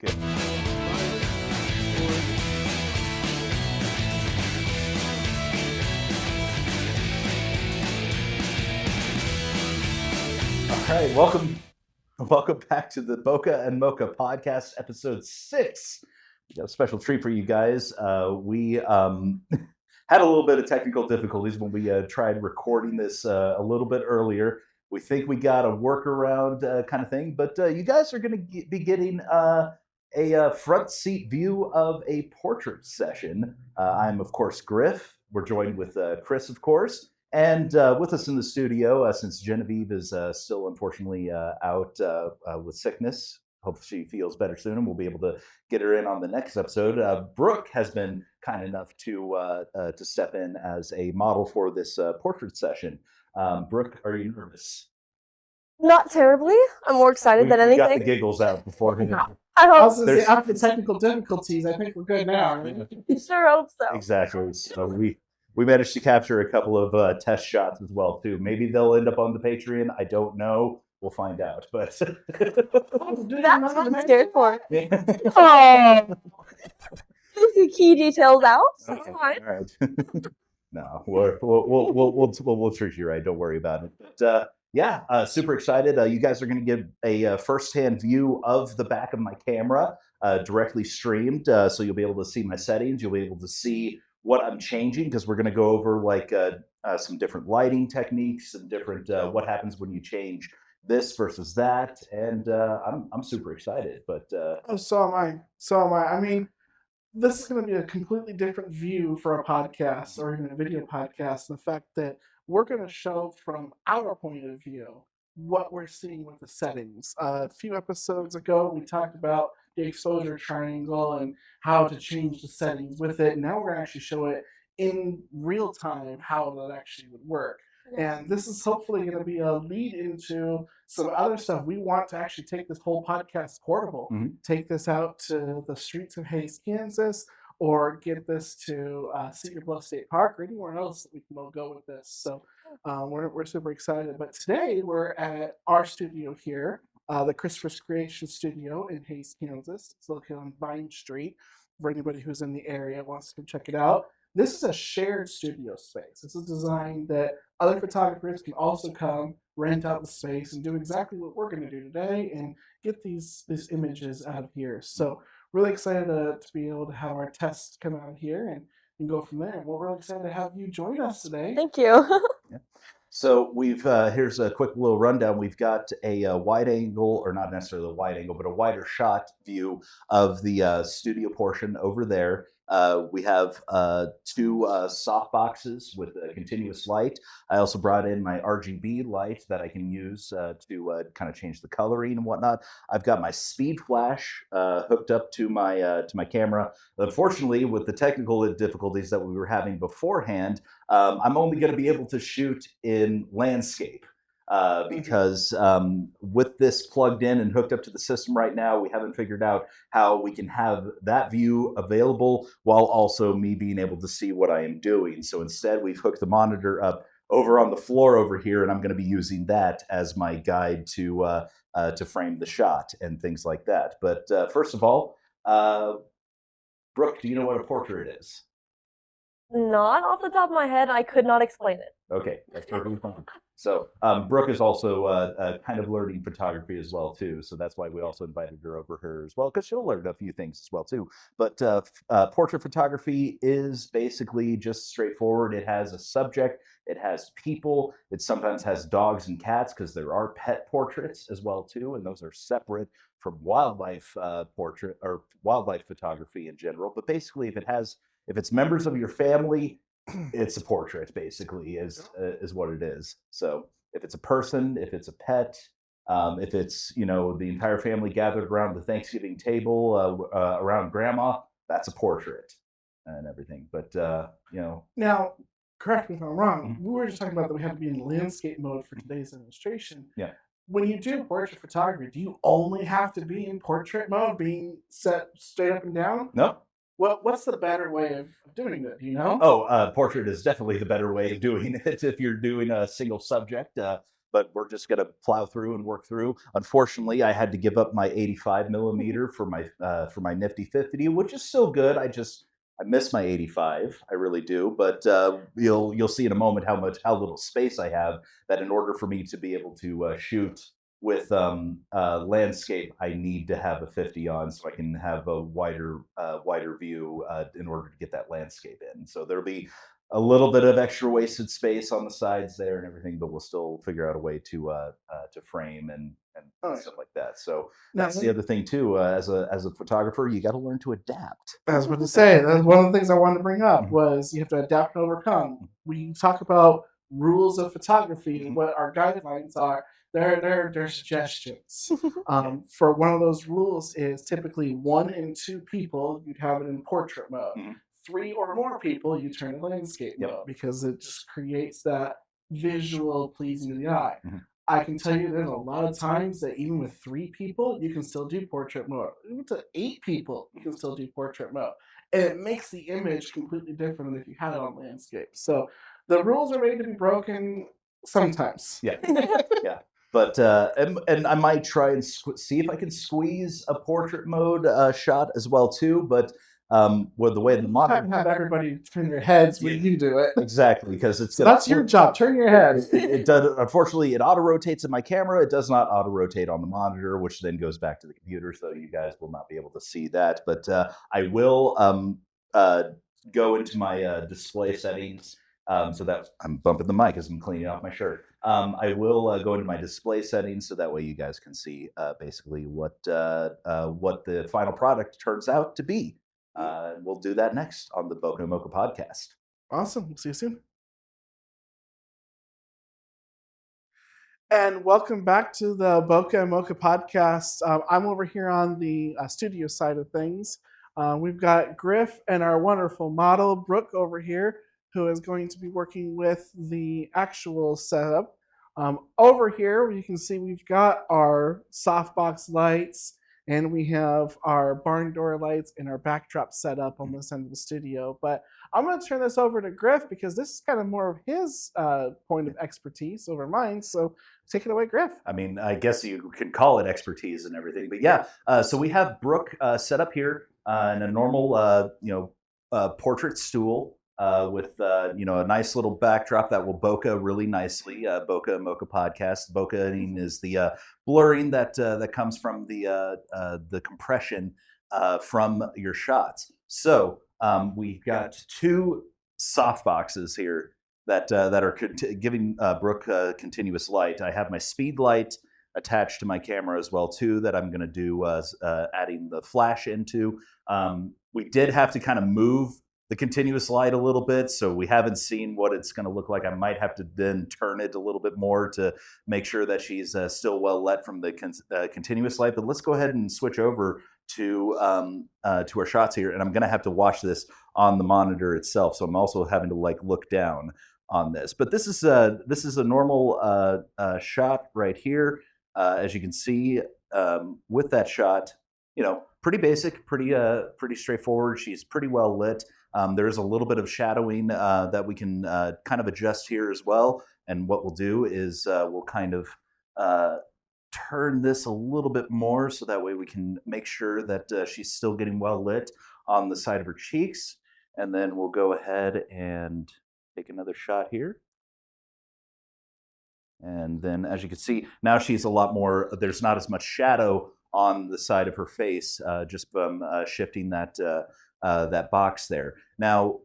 Good. All right, welcome back to the Boca and Mocha podcast, episode 6. We got a special treat for you guys. We had a little bit of technical difficulties when we tried recording this a little bit earlier. We think we got a workaround kind of thing, but you guys are going to be getting a front seat view of a portrait session. I'm, of course, Griff. We're joined with Chris, of course. And with us in the studio, since Genevieve is still unfortunately out with sickness, hope she feels better soon and we'll be able to get her in on the next episode. Brooke has been kind enough to step in as a model for this portrait session. Brooke, are you nervous? Not terribly. I'm more excited than anything. We got the giggles out before. I was going to say, after the technical difficulties, I think we're good now. Right? I sure hope so. Exactly. So we managed to capture a couple of test shots as well, too. Maybe they'll end up on the Patreon. I don't know. We'll find out. But that's what I'm scared for. Oh, the key details out. So okay. fine. All right. No, we'll treat you right. Don't worry about it. But super excited. You guys are going to get a first-hand view of the back of my camera, directly streamed. So you'll be able to see my settings. You'll be able to see what I'm changing, because we're going to go over like some different lighting techniques and different what happens when you change this versus that, and I'm super excited. But so am I. I mean, this is going to be a completely different view for a podcast or even a video podcast. The fact that we're going to show from our point of view what we're seeing with the settings. A few episodes ago, we talked about the exposure triangle and how to change the settings with it. Now we're going to actually show it in real time how that actually would work. And this is hopefully going to be a lead into some other stuff. We want to actually take this whole podcast portable, take this out to the streets of Hays, Kansas, or get this to Cedar Bluff State Park or anywhere else that we can go with this. So we're super excited. But today we're at our studio here, the Christopher's Creation Studio in Hays, Kansas. It's located on Vine Street. For anybody who's in the area wants to check it out. This is a shared studio space. This is designed that other photographers can also come, rent out the space, and do exactly what we're going to do today and get these images out of here. So really excited to be able to have our tests come out here and go from there. And we're really excited to have you join us today. Thank you. Yeah. So we've here's a quick little rundown. We've got a wide angle, or not necessarily a wide angle, but a wider shot view of the studio portion over there. We have 2 soft boxes with a continuous light. I also brought in my RGB light that I can use to kind of change the coloring and whatnot. I've got my speed flash hooked up to my camera. Unfortunately, with the technical difficulties that we were having beforehand, I'm only going to be able to shoot in landscape. Because with this plugged in and hooked up to the system right now, we haven't figured out how we can have that view available while also me being able to see what I am doing. So instead, we've hooked the monitor up over on the floor over here, and I'm going to be using that as my guide to frame the shot and things like that. But first of all, Brooke, do you know what a portrait is? Not off the top of my head. I could not explain it. Okay, that's perfectly fine. So Brooke is also kind of learning photography as well too, so that's why we also invited her over here as well, because she'll learn a few things as well too. But portrait photography is basically just straightforward. It has a subject, it has people, it sometimes has dogs and cats, because there are pet portraits as well too, and those are separate from wildlife portrait or wildlife photography in general. But basically, if it's members of your family, it's a portrait, basically, is what it is. So if it's a person, if it's a pet, if it's, the entire family gathered around the Thanksgiving table around grandma, that's a portrait and everything. But, Now, correct me if I'm wrong, we were just talking about that we have to be in landscape mode for today's demonstration. Yeah. When you do portrait photography, do you only have to be in portrait mode, being set straight up and down? No. What's the better way of doing that? Do you know? Oh, portrait is definitely the better way of doing it if you're doing a single subject. but we're just going to plow through and work through. Unfortunately, I had to give up my 85 millimeter for my nifty 50, which is still good. I miss my 85, I really do. But you'll see in a moment how little space I have. That in order for me to be able to shoot with landscape, I need to have a 50 on so I can have a wider view in order to get that landscape in. So there'll be a little bit of extra wasted space on the sides there and everything, but we'll still figure out a way to frame and stuff like that. So that's the other thing too. As a photographer, you got to learn to adapt. I was about to say, that's one of the things I wanted to bring up was you have to adapt and overcome. We talk about rules of photography and what our guidelines are. They're suggestions. For one of those rules is typically 1 and 2 people, you'd have it in portrait mode. 3 or more people, you turn to landscape mode because it just creates that visual pleasing to the eye. I can tell you there's a lot of times that even with 3 people, you can still do portrait mode. Even to 8 people, you can still do portrait mode. And it makes the image completely different than if you had it on landscape. So the rules are made to be broken sometimes. Yeah. But and I might try and see if I can squeeze a portrait mode shot as well too. But with the way the modern have everybody turn their heads when you do it. Exactly, because that's your job. Turn your head. It does. Unfortunately, it auto rotates in my camera. It does not auto rotate on the monitor, which then goes back to the computer. So you guys will not be able to see that. But I will go into my display settings. So that I'm bumping the mic as I'm cleaning off my shirt. I will go into my display settings so that way you guys can see basically what the final product turns out to be. We'll do that next on the Bokeh Mocha podcast. Awesome. We'll see you soon. And welcome back to the Bokeh Mocha podcast. I'm over here on the studio side of things. We've got Griff and our wonderful model, Brooke, over here, who is going to be working with the actual setup. Over here, you can see we've got our softbox lights, and we have our barn door lights and our backdrop set up on this end of the studio. But I'm going to turn this over to Griff because this is kind of more of his point of expertise over mine. So take it away, Griff. I mean, I guess you can call it expertise and everything. But yeah, so we have Brooke set up here in a normal, portrait stool. With a nice little backdrop that will bokeh really nicely. Bokeh Mocha podcast. Bokehing is the blurring that comes from the compression from your shots. So we've got 2 soft boxes here that are giving Brooke continuous light. I have my speed light attached to my camera as well too that I'm going to do adding the flash into. We did have to kind of move the continuous light a little bit, so we haven't seen what it's going to look like. I might have to then turn it a little bit more to make sure that she's still well lit from the continuous light. But let's go ahead and switch over to our shots here, and I'm going to have to watch this on the monitor itself. So I'm also having to look down on this. But this is a normal shot right here, as you can see with that shot. Pretty basic, pretty straightforward. She's pretty well lit. There's a little bit of shadowing that we can kind of adjust here as well. And what we'll do is we'll kind of turn this a little bit more so that way we can make sure that she's still getting well lit on the side of her cheeks. And then we'll go ahead and take another shot here. And then as you can see, now she's a lot more, there's not as much shadow on the side of her face, just from shifting that box there. Now,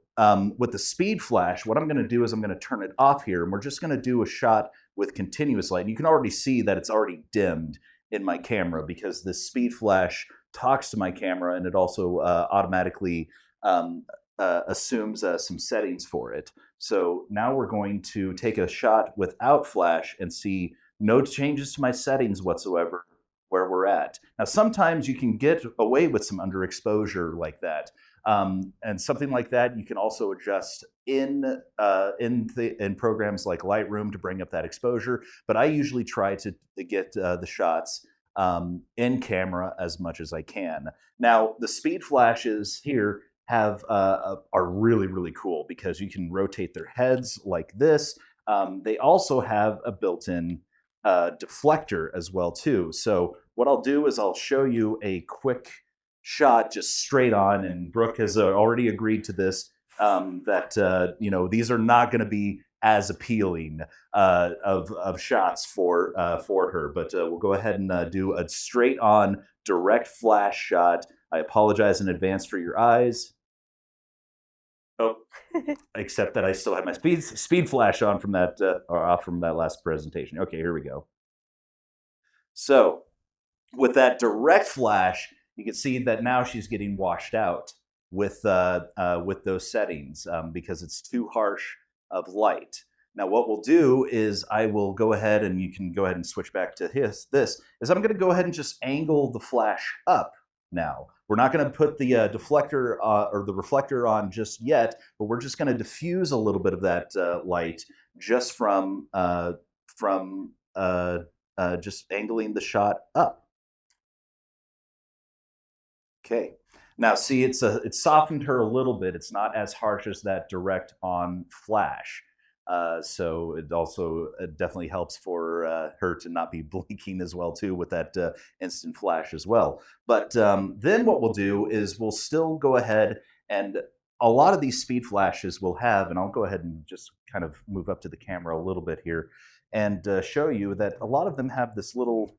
with the speed flash, what I'm going to do is I'm going to turn it off here, and we're just going to do a shot with continuous light. And you can already see that it's already dimmed in my camera because the speed flash talks to my camera, and it also automatically assumes some settings for it. So now we're going to take a shot without flash and see no changes to my settings whatsoever where we're at. Now, sometimes you can get away with some underexposure like that. And something like that you can also adjust in programs like Lightroom to bring up that exposure. But I usually try to get the shots in camera as much as I can. Now, the speed flashes here are really, really cool because you can rotate their heads like this. They also have a built-in deflector as well too. So what I'll do is I'll show you a quick shot just straight on, and Brooke has already agreed to this, that these are not going to be as appealing of shots for her, but we'll go ahead and do a straight on direct flash shot. I apologize in advance for your eyes. Oh, except that I still have my speed flash on from that or off from that last presentation. Okay, here we go. So with that direct flash, you can see that now she's getting washed out with those settings because it's too harsh of light. Now what we'll do is I will go ahead, and you can go ahead and switch back to this, is I'm going to go ahead and just angle the flash up now. We're not going to put the deflector or the reflector on just yet, but we're just going to diffuse a little bit of that light just from just angling the shot up. Okay. Now see, it's softened her a little bit. It's not as harsh as that direct on flash. So it also definitely helps for her to not be blinking as well too with that instant flash as well. But then what we'll do is we'll still go ahead, and a lot of these speed flashes will have, and I'll go ahead and just kind of move up to the camera a little bit here and show you that a lot of them have this little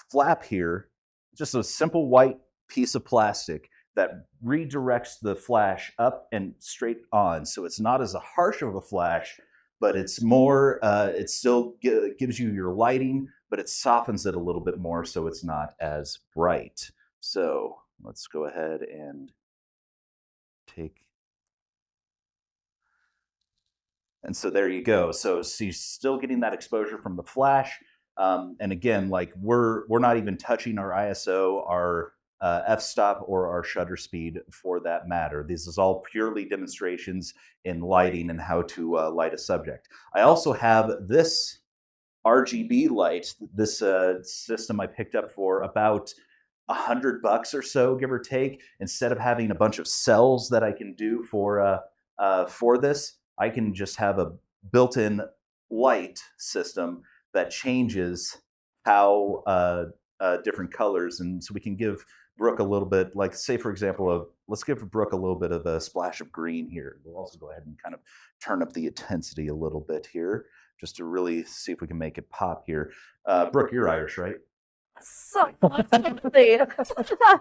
flap here, just a simple white piece of plastic that redirects the flash up and straight on. So it's not as harsh of a flash, but it's more, it still gives you your lighting, but it softens it a little bit more so it's not as bright. So let's go ahead and take. And so there you go. So she's still getting that exposure from the flash. And again, like we're not even touching our ISO, our f-stop, or our shutter speed for that matter. This is all purely demonstrations in lighting and how to light a subject. I also have this RGB light, this system I picked up for about $100 or so, give or take. Instead of having a bunch of cells that I can do for this, I can just have a built-in light system that changes how different colors, and so we can give Brooke a little bit, like say for example, let's give Brooke a little bit of a splash of green here. We'll also go ahead and kind of turn up the intensity a little bit here, just to really see if we can make it pop here. Brooke, you're Irish, right? So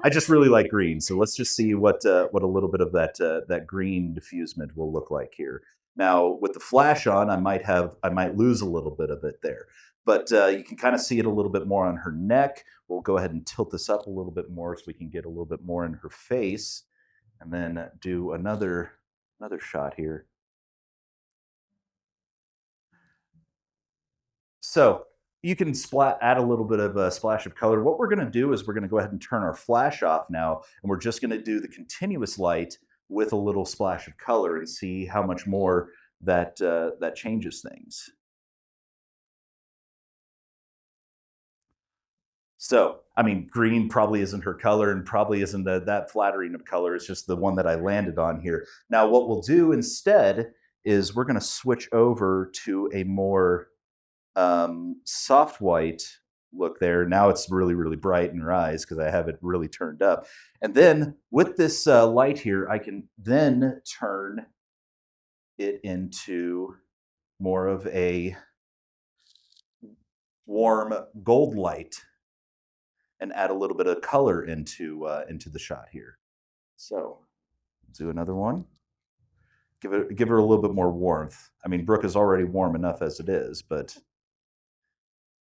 I just really like green, so let's just see what a little bit of that green diffusement will look like here. Now, with the flash on, I might lose a little bit of it there, but you can kind of see it a little bit more on her neck. We'll go ahead and tilt this up a little bit more so we can get a little bit more in her face, and then do another shot here. So you can add a little bit of a splash of color. What we're going to do is we're going to go ahead and turn our flash off now, and we're just going to do the continuous light with a little splash of color and see how much more that changes things. So, I mean, green probably isn't her color and probably isn't that flattering of color. It's just the one that I landed on here. Now, what we'll do instead is we're going to switch over to a more soft white look there. Now it's really, really bright in her eyes because I have it really turned up. And then with this light here, I can then turn it into more of a warm gold light and add a little bit of color into the shot here. So do another one. Give her a little bit more warmth. I mean, Brooke is already warm enough as it is, but.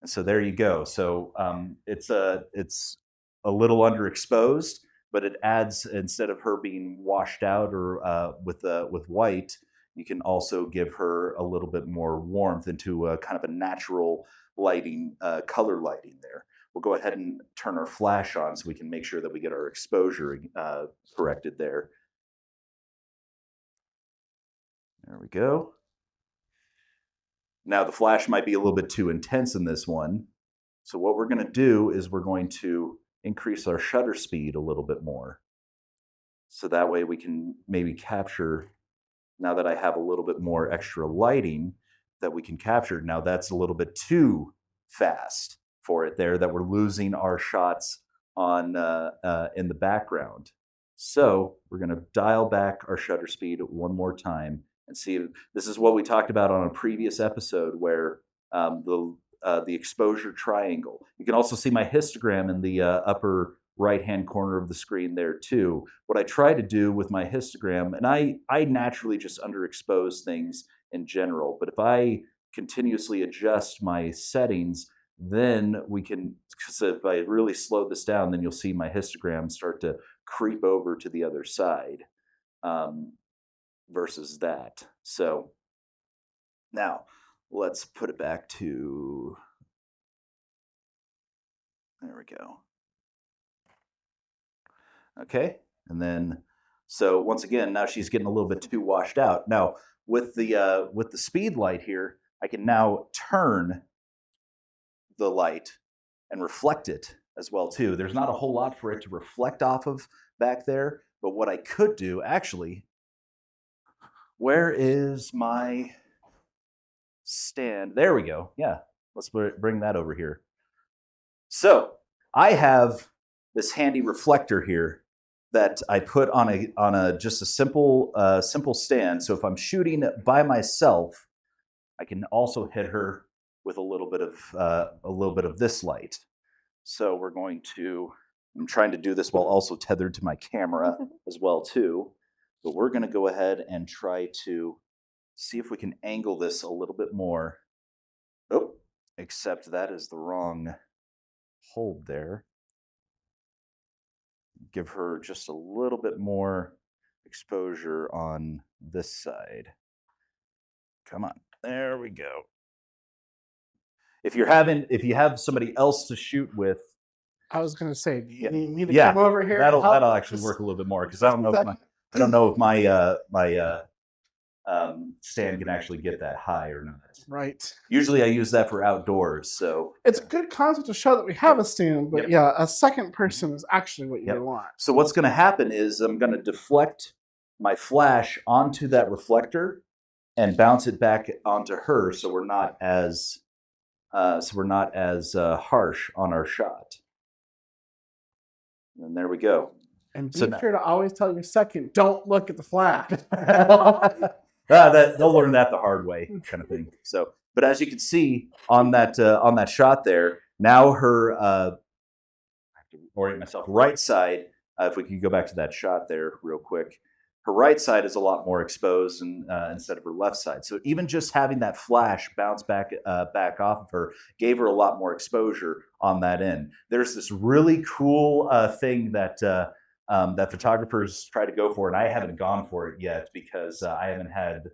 And so there you go. So it's a little underexposed, but it adds, instead of her being washed out or with white, you can also give her a little bit more warmth into a kind of a natural lighting, color lighting there. We'll go ahead and turn our flash on so we can make sure that we get our exposure corrected there. There we go. Now the flash might be a little bit too intense in this one. So what we're going to do is we're going to increase our shutter speed a little bit more. So that way we can maybe capture, now that I have a little bit more extra lighting that we can capture. Now that's a little bit too fast for it there that we're losing our shots on in the background. So we're going to dial back our shutter speed one more time and see. This is what we talked about on a previous episode where the exposure triangle. You can also see my histogram in the upper right-hand corner of the screen there too. What I try to do with my histogram, and I naturally just underexpose things in general, but if I continuously adjust my settings, then we can, because if I really slow this down, then you'll see my histogram start to creep over to the other side versus that. So now let's put it back to, there we go. Okay, and then, so once again, now she's getting a little bit too washed out. Now, with the speed light here, I can now turn the light and reflect it as well too. There's not a whole lot for it to reflect off of back there, but what I could do, actually, where is my stand? There we go. Yeah, let's bring that over here. So I have this handy reflector here that I put on a just a simple stand. So if I'm shooting by myself, I can also hit her with a little bit of this light. So we're going to. I'm trying to do this while also tethered to my camera as well too. But we're going to go ahead and try to see if we can angle this a little bit more. Oh, except that is the wrong hold there. Give her just a little bit more exposure on this side. Come on, there we go. If you have somebody else to shoot with, I was going to say, do you need me to come over here? That'll actually work a little bit more because I don't know if my stand can actually get that high or not. Right. Usually I use that for outdoors, so it's a good concept to show that we have a stand, but yeah, a second person is actually what you want. So what's going to happen is I'm going to deflect my flash onto that reflector and bounce it back onto her, so we're not as harsh on our shot. And there we go. And be sure to always tell your second, don't look at the flash. They'll learn that the hard way, kind of thing. So, but as you can see on that shot there, now her I have to orient myself. Right side, if we can go back to that shot there real quick, her right side is a lot more exposed instead of her left side. So even just having that flash bounce back off of her gave her a lot more exposure on that end. There's this really cool thing that photographers try to go for, and I haven't gone for it yet because I haven't had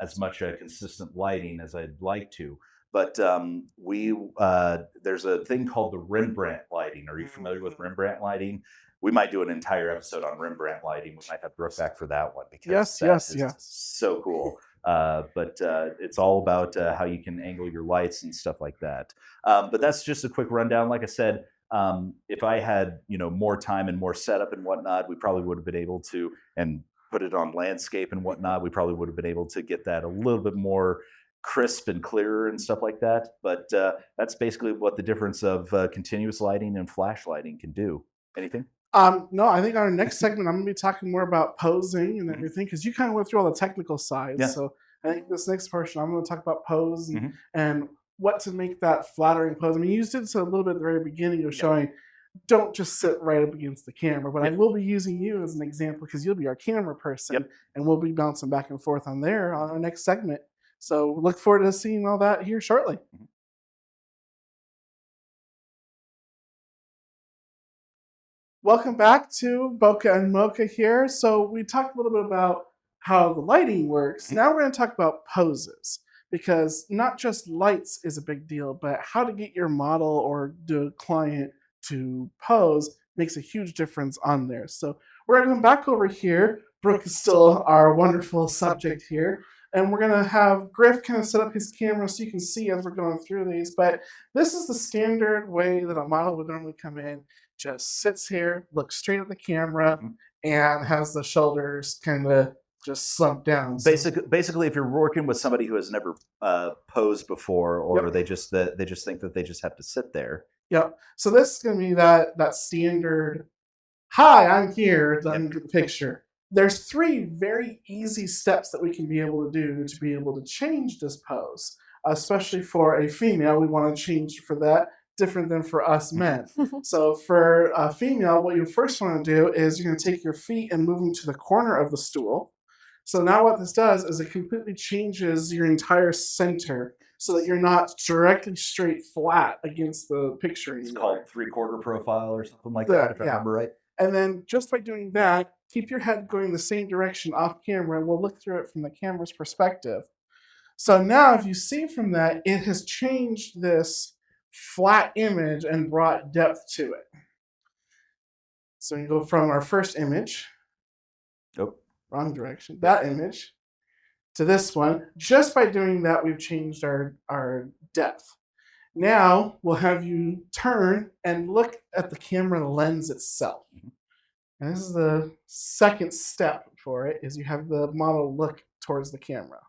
as much consistent lighting as I'd like to. But there's a thing called the Rembrandt lighting. Are you familiar with Rembrandt lighting? We might do an entire episode on Rembrandt lighting. We might have Brooke back for that one because yes, so cool. But it's all about how you can angle your lights and stuff like that. But that's just a quick rundown. Like I said, if I had more time and more setup and whatnot, we probably would have been able to, and put it on landscape and whatnot, we probably would have been able to get that a little bit more crisp and clearer and stuff like that. But that's basically what the difference of continuous lighting and flash lighting can do. Anything? No, I think on our next segment, I'm going to be talking more about posing and everything, because you kind of went through all the technical sides. Yeah. So I think this next portion, I'm going to talk about pose and what to make that flattering pose. I mean, you did so a little bit at the very beginning of showing, don't just sit right up against the camera, but I will be using you as an example because you'll be our camera person, and we'll be bouncing back and forth on there on our next segment. So look forward to seeing all that here shortly. Welcome back to Bokeh and Mocha here. So we talked a little bit about how the lighting works. Now we're going to talk about poses, because not just lights is a big deal, but how to get your model or the client to pose makes a huge difference on there. So we're going to come back over here. Brooke is still our wonderful subject here. And we're going to have Griff kind of set up his camera so you can see as we're going through these. But this is the standard way that a model would normally come in. Just sits here, looks straight at the camera, and has the shoulders kind of just slumped down. So, Basically, if you're working with somebody who has never posed before, or they just think that they just have to sit there. Yep. So this is going to be that standard. Hi, I'm here. Done the picture. There's 3 very easy steps that we can be able to do to be able to change this pose, especially for a female. We want to change for that, different than for us men. So for a female, what you first want to do is you're going to take your feet and move them to the corner of the stool. So now what this does is it completely changes your entire center so that you're not directly straight flat against the picture anymore. It's called 3/4 profile or something like that, if I remember right. And then just by doing that, keep your head going the same direction off camera, and we'll look through it from the camera's perspective. So now if you see from that, it has changed this flat image and brought depth to it. So you go from our first image, wrong direction, that image, to this one. Just by doing that, we've changed our depth. Now we'll have you turn and look at the camera lens itself. And this is the second step for it, is you have the model look towards the camera.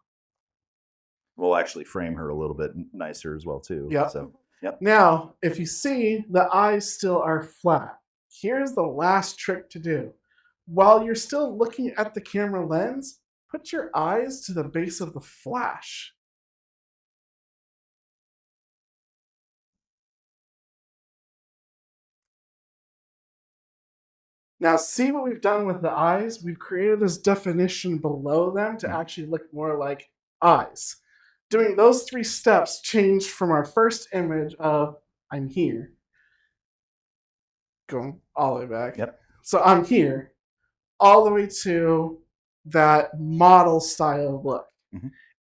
We'll actually frame her a little bit nicer as well too. Yep. So, Now, if you see, the eyes still are flat. Here's the last trick to do. While you're still looking at the camera lens, put your eyes to the base of the flash. Now, see what we've done with the eyes? We've created this definition below them to actually look more like eyes. Doing those 3 steps changed from our first image of I'm here, going all the way back. Yep. So I'm here, all the way to that model style look.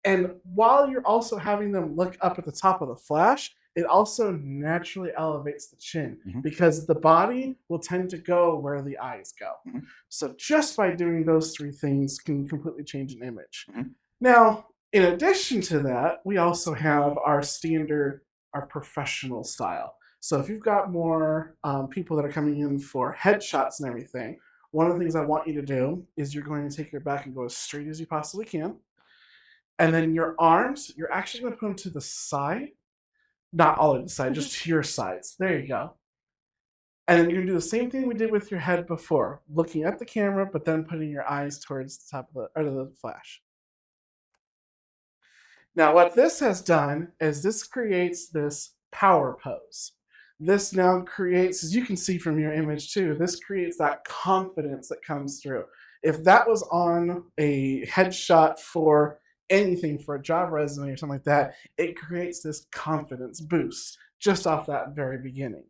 And while you're also having them look up at the top of the flash, it also naturally elevates the chin because the body will tend to go where the eyes go. So just by doing those 3 things can completely change an image. Now, in addition to that, we also have our standard, our professional style. So if you've got more people that are coming in for headshots and everything, one of the things I want you to do is you're going to take your back and go as straight as you possibly can. And then your arms, you're actually going to put them to the side. Not all of the side, just to your sides. There you go. And then you're going to do the same thing we did with your head before, looking at the camera, but then putting your eyes towards the top of the flash. Now, what this has done is this creates this power pose. This now creates, as you can see from your image too, this creates that confidence that comes through. If that was on a headshot for anything, for a job resume or something like that, it creates this confidence boost just off that very beginning.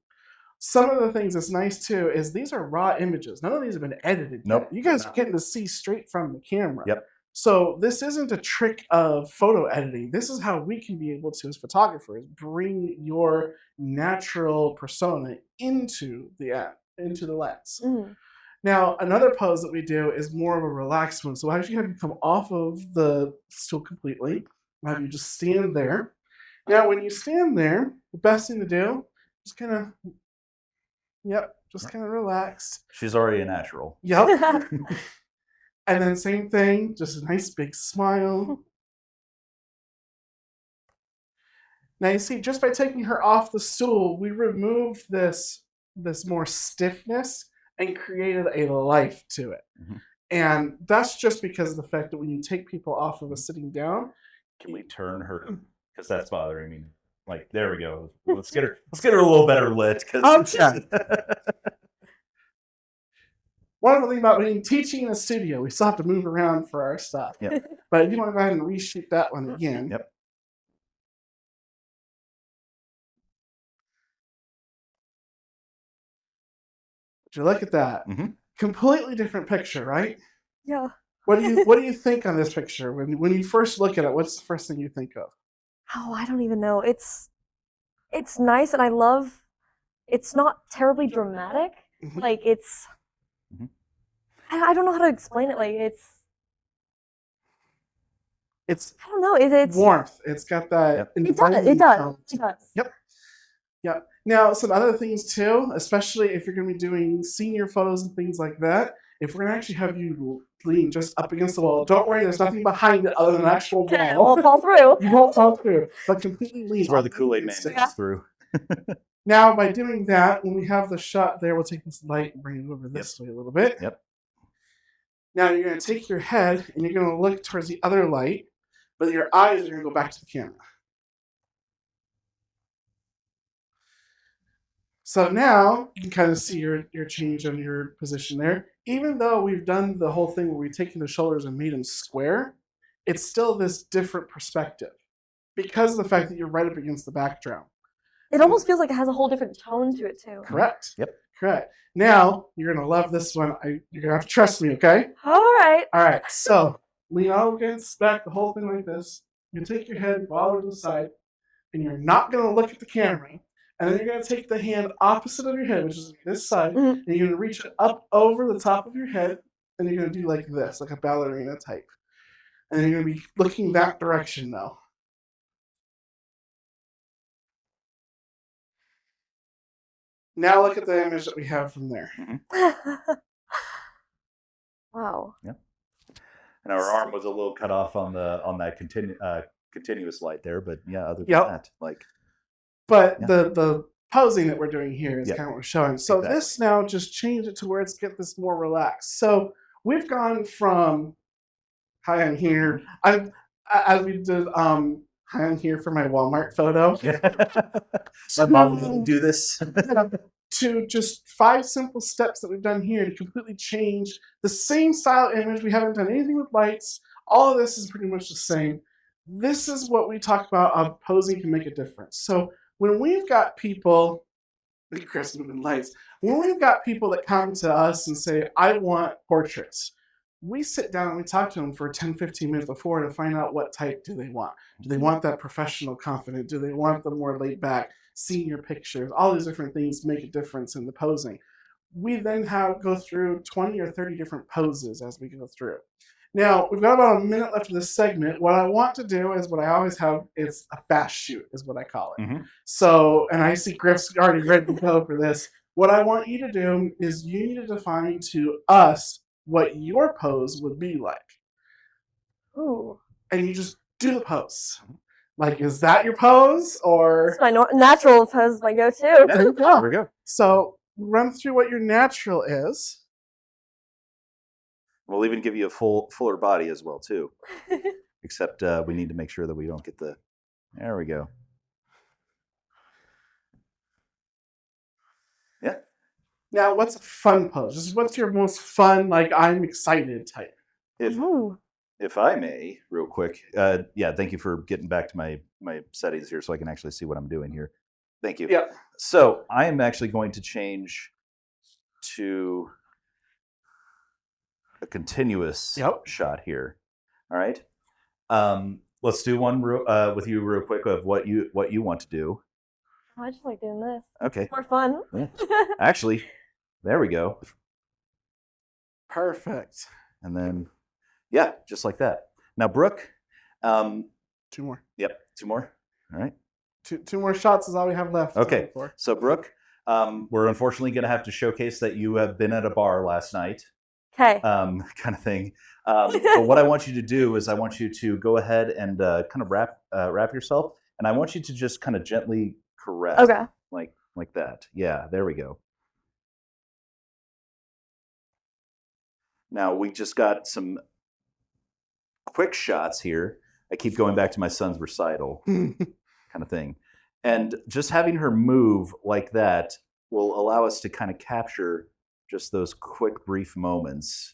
Some of the things that's nice too is these are raw images. None of these have been edited yet. You guys are getting to see straight from the camera. So this isn't a trick of photo editing. This is how we can be able to, as photographers, bring your natural persona into the lens. Now, another pose that we do is more of a relaxed one. So I actually have you come off of the stool completely. I'll have you just stand there. Now, when you stand there, the best thing to do is kind of, just kind of relax. She's already a natural. And then same thing, just a nice big smile. Now you see, just by taking her off the stool, we removed this more stiffness and created a life to it. And that's just because of the fact that when you take people off of a sitting down. Can we turn her? Because that's bothering me. Like, there we go. Let's get her a little better lit. Wonderful thing about being teaching in a studio, we still have to move around for our stuff. But if you want to go ahead and reshoot that one again. Would you look at that? Completely different picture, right? Yeah. What do you think on this picture? When you first look at it, what's the first thing you think of? Oh, I don't even know. It's nice, and I love. It's not terribly dramatic. Like it's. I don't know how to explain it. Like it's. I don't know. It's warmth. It's got that. It does. Yep. Now, some other things too, especially if you're going to be doing senior photos and things like that, if we're going to actually have you lean just up against the wall, don't worry, there's nothing behind it other than an actual It wall. won't fall through. You won't fall through, but completely lean. This is where the up Kool-Aid Man against it. gets through. Now, by doing that, when we have the shot there, we'll take this light and bring it over this way a little bit. Yep. Now, you're going to take your head and you're going to look towards the other light, but your eyes are going to go back to the camera. So now you can kind of see your change on your position there. Even though we've done the whole thing where we've taken the shoulders and made them square, it's still this different perspective because of the fact that you're right up against the background. It almost feels like it has a whole different tone to it too. Correct. Yep. Correct. Now you're gonna love this one. You're gonna have to trust me, okay? All right. All right. So lean all against back, the whole thing like this. You take your head all over to the side, and you're not gonna look at the camera. And then you're gonna take the hand opposite of your head, which is this side, and you're gonna reach it up over the top of your head, and you're gonna do like this, like a ballerina type. And then you're gonna be looking that direction now. Now look at the image that we have from there. Wow. Yeah. And our arm was a little cut off on that continuous light there, but yeah, other than that, like. But the posing that we're doing here is Yep. kind of what we're showing. So this now just changed it to where it's get this more relaxed. So we've gone from hi, I'm here. As we did hi, I'm here for my Walmart photo. My mom didn't do this. To just 5 simple steps that we've done here to completely change the same style image. We haven't done anything with lights. All of this is pretty much the same. This is what we talk about posing can make a difference. So when we've got people, Chris moving lights, when we've got people that come to us and say, I want portraits, we sit down and we talk to them for 10-15 minutes before to find out what type do they want. Do they want that professional confident? Do they want the more laid back senior pictures? All these different things make a difference in the posing. We then go through 20 or 30 different poses as we go through. Now, we've got about a minute left of this segment. What I want to do is what I always have is a fast shoot, is what I call it. Mm-hmm. So, and I see Griff's already ready to go for this. What I want you to do is you need to define to us what your pose would be like. Ooh. And you just do the pose. Like, is that your pose? Or It's my natural pose is my go-to. there you go. There we go. So run through what your natural is. We'll even give you a fuller body as well too. Except we need to make sure that we don't get the. There we go. Yeah. Now, what's a fun pose? Just what's your most fun, like I'm excited type? If I may, real quick. Yeah, thank you for getting back to my settings here so I can actually see what I'm doing here. Thank you. Yeah. So I am actually going to change to a continuous shot here. All right. Let's do one with you real quick of what you want to do. Oh, I just like doing this. Okay. It's more fun. Yeah. Actually, there we go. Perfect. And then, yeah, just like that. Now, Brooke. 2 more. Yep, 2 more. All right. Two more shots is all we have left. Okay. So, Brooke, we're unfortunately going to have to showcase that you have been at a bar last night. Okay. Kind of thing. But what I want you to do is I want you to go ahead and kind of wrap yourself, and I want you to just kind of gently caress. Okay. Like that. Yeah, there we go. Now we just got some quick shots here. I keep going back to my son's recital kind of thing. And just having her move like that will allow us to kind of capture just those quick, brief moments.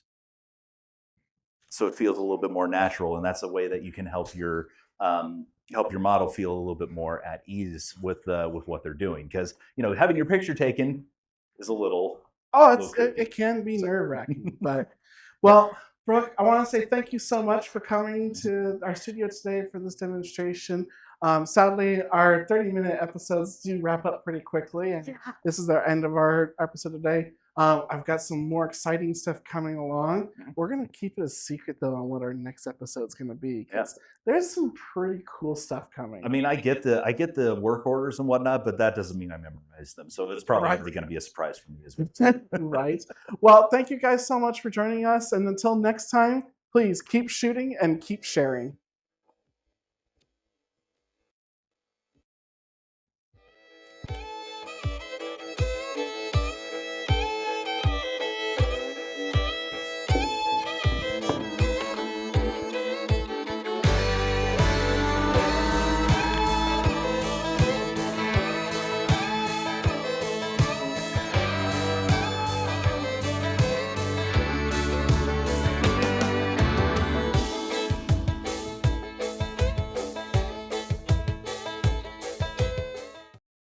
So it feels a little bit more natural. And that's a way that you can help your model feel a little bit more at ease with what they're doing. Because, having your picture taken is a little... it can be nerve-wracking. But, well, Brooke, I want to say thank you so much for coming to our studio today for this demonstration. Sadly, our 30-minute episodes do wrap up pretty quickly, and this is the end of our episode today. I've got some more exciting stuff coming along. We're going to keep it a secret, though, on what our next episode's going to be. Because there's some pretty cool stuff coming. I mean, I get the work orders and whatnot, but that doesn't mean I memorize them. So it's probably going to be a surprise for me as well. Right. Well, thank you guys so much for joining us. And until next time, please keep shooting and keep sharing.